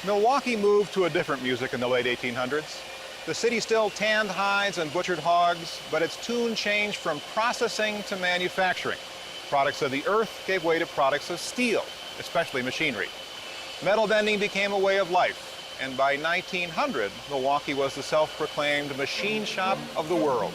Milwaukee moved to a different music in the late 1800s. The city still tanned hides and butchered hogs, but its tune changed from processing to manufacturing. Products of the earth gave way to products of steel, especially machinery. Metal bending became a way of life, and by 1900, Milwaukee was the self-proclaimed machine shop of the world.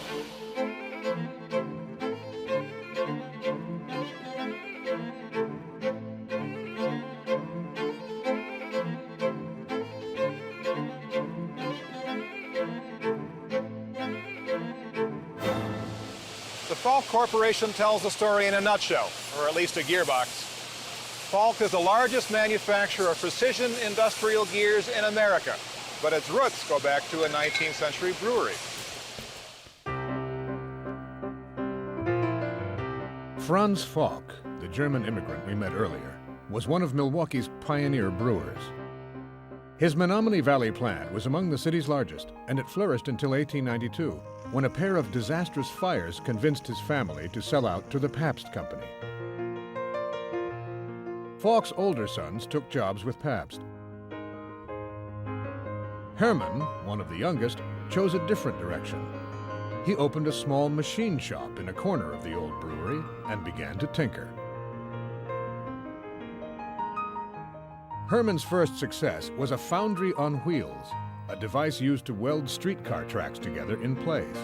The Falk Corporation tells the story in a nutshell, or at least a gearbox. Falk is the largest manufacturer of precision industrial gears in America, but its roots go back to a 19th century brewery. Franz Falk, the German immigrant we met earlier, was one of Milwaukee's pioneer brewers. His Menominee Valley plant was among the city's largest, and it flourished until 1892, when a pair of disastrous fires convinced his family to sell out to the Pabst Company. Falk's older sons took jobs with Pabst. Hermann, one of the youngest, chose a different direction. He opened a small machine shop in a corner of the old brewery and began to tinker. Hermann's first success was a foundry on wheels, a device used to weld streetcar tracks together in place.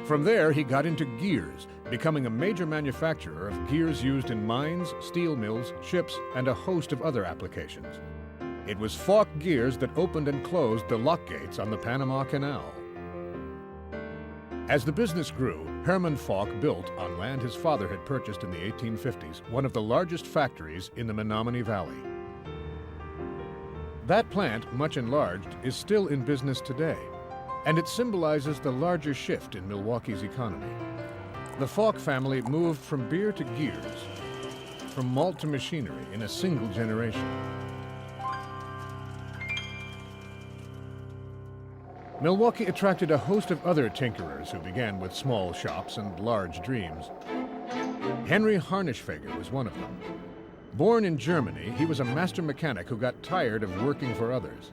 From there, he got into gears, becoming a major manufacturer of gears used in mines, steel mills, ships, and a host of other applications. It was Falk gears that opened and closed the lock gates on the Panama Canal. As the business grew, Hermann Falk built, on land his father had purchased in the 1850s, one of the largest factories in the Menominee Valley. That plant, much enlarged, is still in business today, and it symbolizes the larger shift in Milwaukee's economy. The Falk family moved from beer to gears, from malt to machinery in a single generation. Milwaukee attracted a host of other tinkerers who began with small shops and large dreams. Henry Harnischfeger was one of them. Born in Germany, he was a master mechanic who got tired of working for others.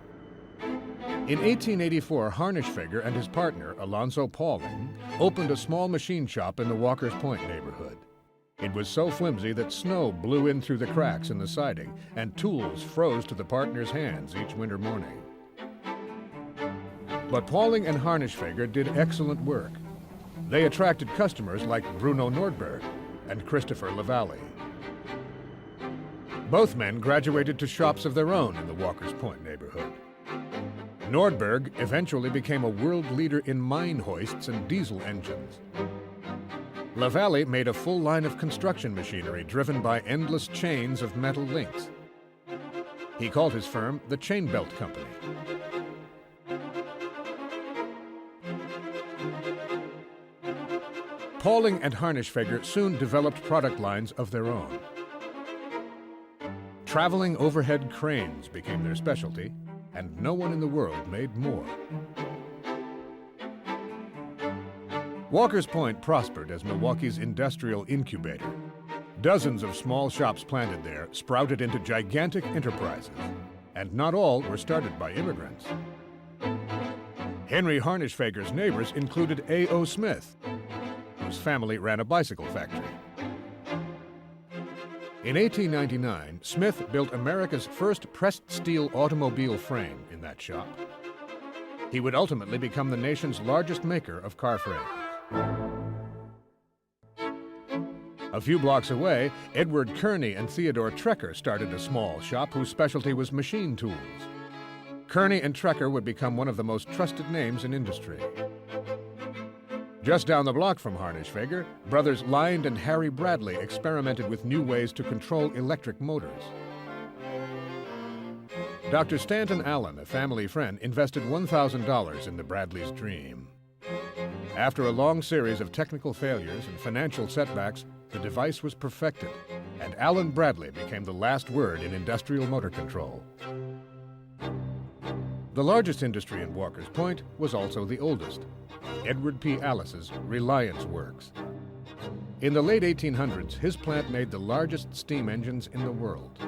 In 1884, Harnischfeger and his partner, Alonzo Pauling, opened a small machine shop in the Walker's Point neighborhood. It was so flimsy that snow blew in through the cracks in the siding, and tools froze to the partners' hands each winter morning. But Pauling and Harnischfeger did excellent work. They attracted customers like Bruno Nordberg and Christopher Lavalle. Both men graduated to shops of their own in the Walker's Point neighborhood. Nordberg eventually became a world leader in mine hoists and diesel engines. Lavalle made a full line of construction machinery driven by endless chains of metal links. He called his firm the Chain Belt Company. Pauling and Harnischfeger soon developed product lines of their own. Traveling overhead cranes became their specialty, and no one in the world made more. Walker's Point prospered as Milwaukee's industrial incubator. Dozens of small shops planted there sprouted into gigantic enterprises, and not all were started by immigrants. Henry Harnischfeger's neighbors included A.O. Smith, whose family ran a bicycle factory. In 1899, Smith built America's first pressed steel automobile frame in that shop. He would ultimately become the nation's largest maker of car frames. A few blocks away, Edward Kearney and Theodore Trecker started a small shop whose specialty was machine tools. Kearney and Trecker would become one of the most trusted names in industry. Just down the block from Harnischfeger, brothers Lind and Harry Bradley experimented with new ways to control electric motors. Dr. Stanton Allen, a family friend, invested $1,000 in the Bradleys' dream. After a long series of technical failures and financial setbacks, the device was perfected, and Allen Bradley became the last word in industrial motor control. The largest industry in Walker's Point was also the oldest, Edward P. Alice's Reliance Works. In the late 1800s, his plant made the largest steam engines in the world.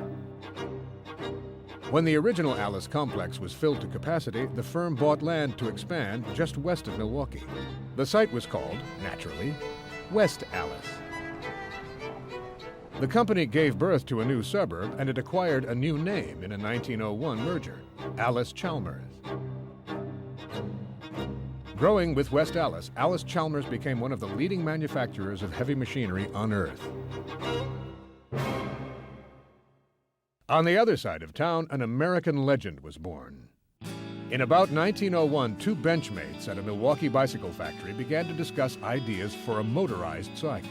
When the original Alice complex was filled to capacity, the firm bought land to expand just west of Milwaukee. The site was called, naturally, West Alice. The company gave birth to a new suburb, and it acquired a new name in a 1901 merger, Alice-Chalmers. Growing with West Alice, Alice-Chalmers became one of the leading manufacturers of heavy machinery on Earth. On the other side of town, an American legend was born. In about 1901, two benchmates at a Milwaukee bicycle factory began to discuss ideas for a motorized cycle.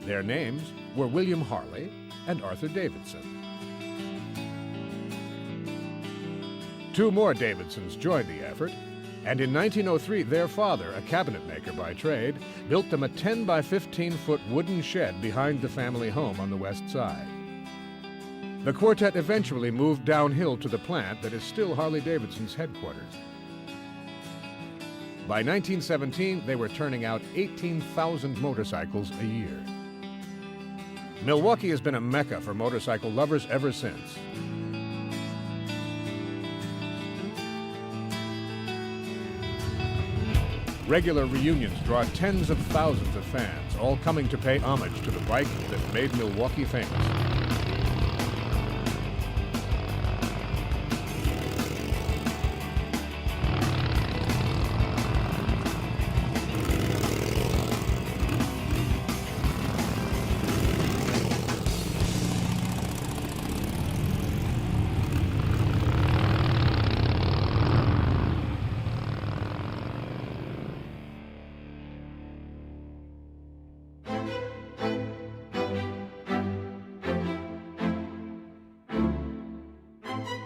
Their names were William Harley and Arthur Davidson. Two more Davidsons joined the effort, and in 1903, their father, a cabinet maker by trade, built them a 10 by 15-foot wooden shed behind the family home on the west side. The quartet eventually moved downhill to the plant that is still Harley-Davidson's headquarters. By 1917, they were turning out 18,000 motorcycles a year. Milwaukee has been a mecca for motorcycle lovers ever since. Regular reunions draw tens of thousands of fans, all coming to pay homage to the bike that made Milwaukee famous.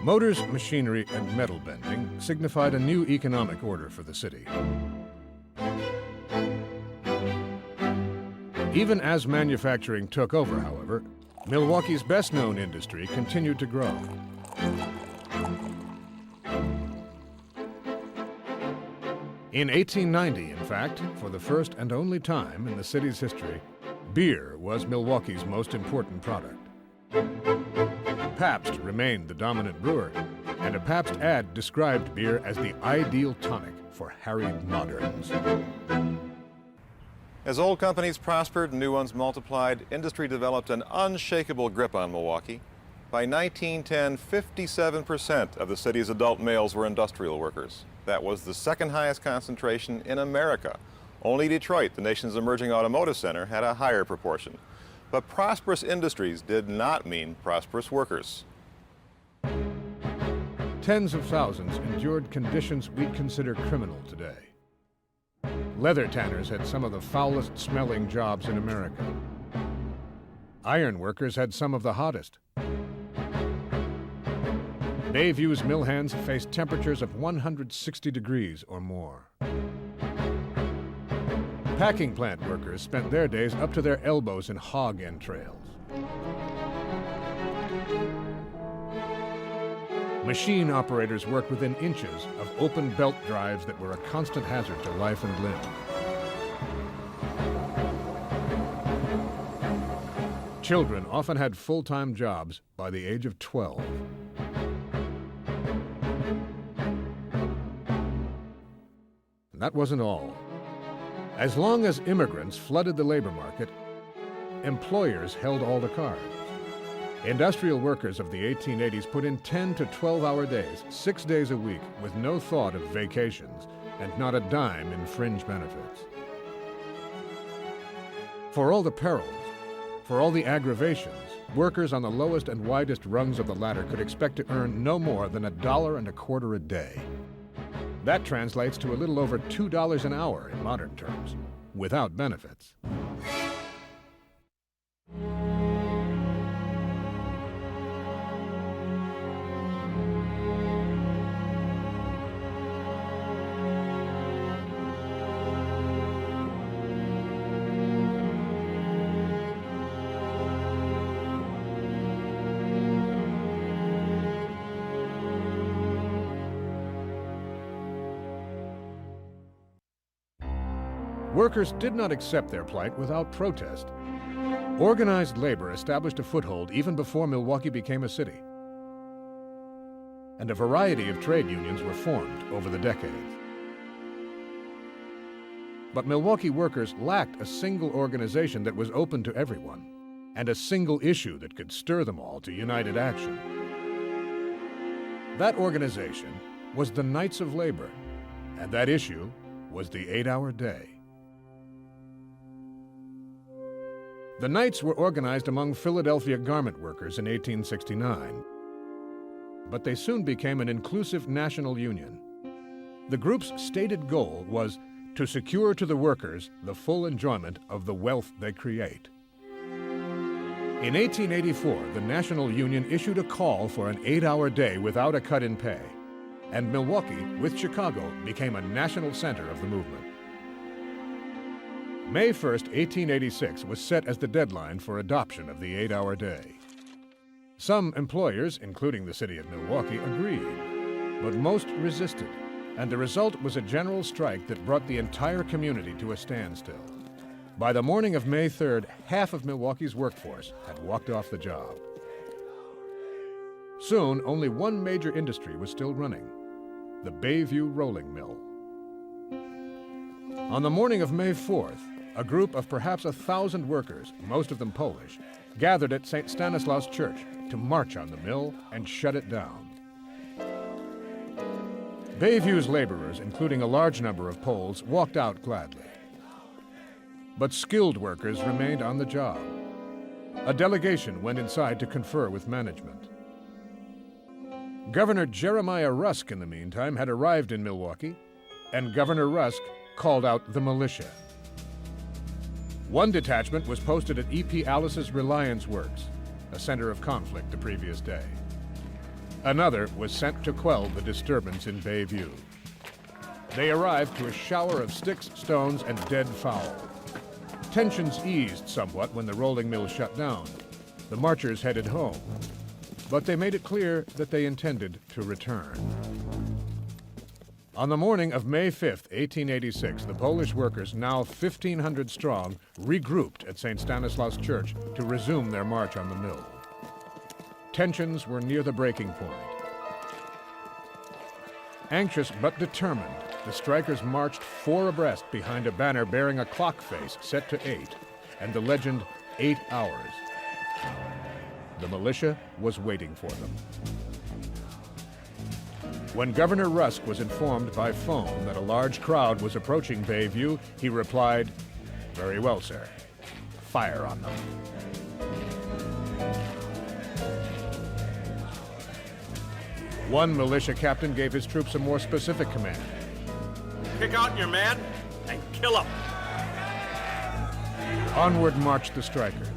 Motors, machinery, and metal bending signified a new economic order for the city. Even as manufacturing took over, however, Milwaukee's best-known industry continued to grow. In 1890, in fact, for the first and only time in the city's history, beer was Milwaukee's most important product. Pabst remained the dominant brewer, and a Pabst ad described beer as the ideal tonic for harried moderns. As old companies prospered and new ones multiplied, industry developed an unshakable grip on Milwaukee. By 1910, 57% of the city's adult males were industrial workers. That was the second highest concentration in America. Only Detroit, the nation's emerging automotive center, had a higher proportion. But prosperous industries did not mean prosperous workers. Tens of thousands endured conditions we'd consider criminal today. Leather tanners had some of the foulest smelling jobs in America. Iron workers had some of the hottest. Bayview's mill hands faced temperatures of 160 degrees or more. Packing plant workers spent their days up to their elbows in hog entrails. Machine operators worked within inches of open belt drives that were a constant hazard to life and limb. Children often had full-time jobs by the age of 12. And that wasn't all. As long as immigrants flooded the labor market, employers held all the cards. Industrial workers of the 1880s put in 10 to 12-hour days, 6 days a week, with no thought of vacations and not a dime in fringe benefits. For all the perils, for all the aggravations, workers on the lowest and widest rungs of the ladder could expect to earn no more than $1.25 a day. That translates to a little over $2 an hour in modern terms, without benefits. Workers did not accept their plight without protest. Organized labor established a foothold even before Milwaukee became a city. and a variety of trade unions were formed over the decades. But Milwaukee workers lacked a single organization that was open to everyone, and a single issue that could stir them all to united action. That organization was the Knights of Labor, and that issue was the 8-hour day. The Knights were organized among Philadelphia garment workers in 1869, but they soon became an inclusive national union. The group's stated goal was to secure to the workers the full enjoyment of the wealth they create. In 1884, the National Union issued a call for an 8-hour day without a cut in pay, and Milwaukee, with Chicago, became a national center of the movement. May 1st, 1886 was set as the deadline for adoption of the 8-hour day. Some employers, including the city of Milwaukee, agreed, but most resisted, and the result was a general strike that brought the entire community to a standstill. By the morning of May 3rd, half of Milwaukee's workforce had walked off the job. Soon, only one major industry was still running, the Bayview Rolling Mill. On the morning of May 4th, a group of perhaps 1,000 workers, most of them Polish, gathered at St. Stanislaus Church to march on the mill and shut it down. Bayview's laborers, including a large number of Poles, walked out gladly. But skilled workers remained on the job. A delegation went inside to confer with management. Governor Jeremiah Rusk, in the meantime, had arrived in Milwaukee, and Governor Rusk called out the militia. One detachment was posted at E.P. Alice's Reliance Works, a center of conflict the previous day. Another was sent to quell the disturbance in Bayview. They arrived to a shower of sticks, stones, and dead fowl. Tensions eased somewhat when the rolling mill shut down. The marchers headed home, but they made it clear that they intended to return. On the morning of May 5th, 1886, the Polish workers, now 1,500 strong, regrouped at St. Stanislaus Church to resume their march on the mill. Tensions were near the breaking point. Anxious but determined, the strikers marched 4 abreast behind a banner bearing a clock face set to 8 and the legend 8 hours. The militia was waiting for them. When Governor Rusk was informed by phone that a large crowd was approaching Bayview, he replied, "Very well, sir. Fire on them." One militia captain gave his troops a more specific command. Pick out your man and kill him. Onward marched the strikers.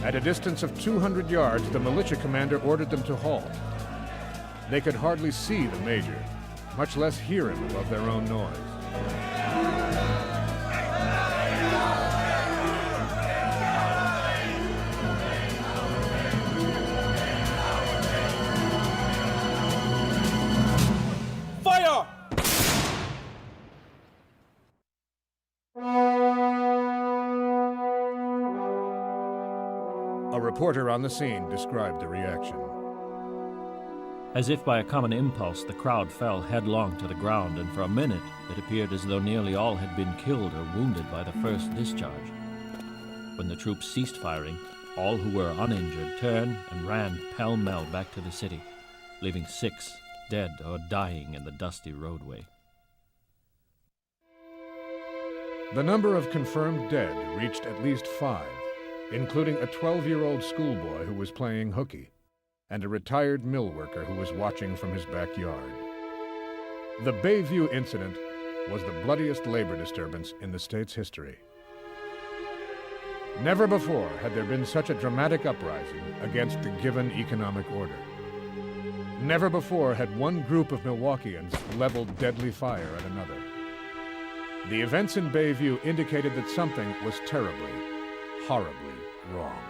At a distance of 200 yards, the militia commander ordered them to halt. They could hardly see the major, much less hear him above their own noise. Fire! A reporter on the scene described the reaction. As if by a common impulse, the crowd fell headlong to the ground, and for a minute it appeared as though nearly all had been killed or wounded by the first discharge. When the troops ceased firing, all who were uninjured turned and ran pell-mell back to the city, leaving 6 dead or dying in the dusty roadway. The number of confirmed dead reached at least 5, including a 12-year-old schoolboy who was playing hooky, and a retired mill worker who was watching from his backyard. The Bayview incident was the bloodiest labor disturbance in the state's history. Never before had there been such a dramatic uprising against the given economic order. Never before had one group of Milwaukeeans leveled deadly fire at another. The events in Bayview indicated that something was terribly, horribly wrong.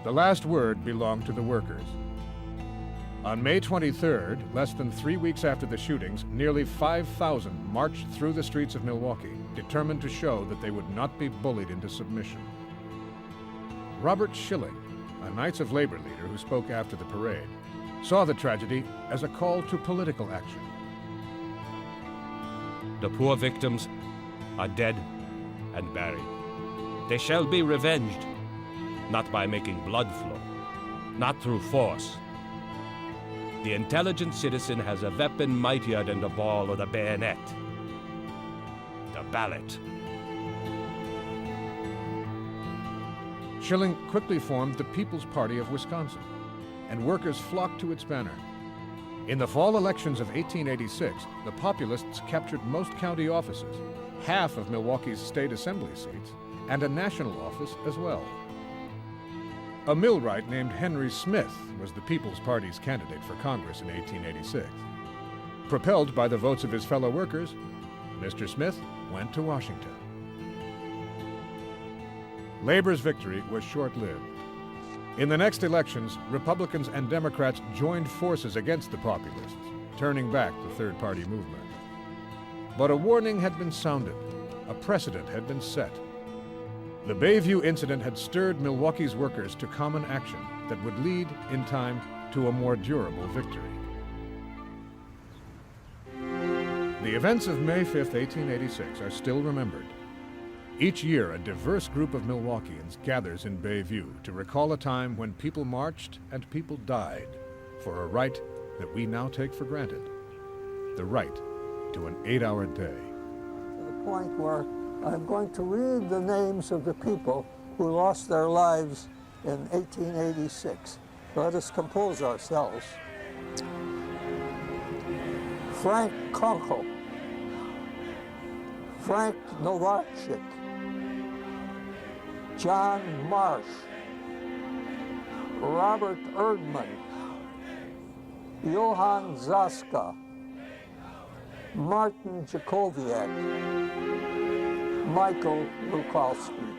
The last word belonged to the workers. On May 23rd, less than 3 weeks after the shootings, nearly 5,000 marched through the streets of Milwaukee, determined to show that they would not be bullied into submission. Robert Schilling, a Knights of Labor leader who spoke after the parade, saw the tragedy as a call to political action. The poor victims are dead and buried. They shall be revenged, not by making blood flow, not through force. The intelligent citizen has a weapon mightier than the ball or the bayonet. The ballot. Schilling quickly formed the People's Party of Wisconsin, and workers flocked to its banner. In the fall elections of 1886, the Populists captured most county offices, half of Milwaukee's state assembly seats, and a national office as well. A millwright named Henry Smith was the People's Party's candidate for Congress in 1886. Propelled by the votes of his fellow workers, Mr. Smith went to Washington. Labor's victory was short-lived. In the next elections, Republicans and Democrats joined forces against the Populists, turning back the Third Party movement. But a warning had been sounded. A precedent had been set. The Bayview incident had stirred Milwaukee's workers to common action that would lead, in time, to a more durable victory. The events of May 5, 1886 are still remembered. Each year, a diverse group of Milwaukeeans gathers in Bayview to recall a time when people marched and people died for a right that we now take for granted, the right to an 8-hour day. To the point where I'm going to read the names of the people who lost their lives in 1886. Let us compose ourselves. Frank Kunkel, Frank Novarchik, John Marsh, Robert Erdman, Johann Zaska, Martin Jakowiak, Michael Lukowski.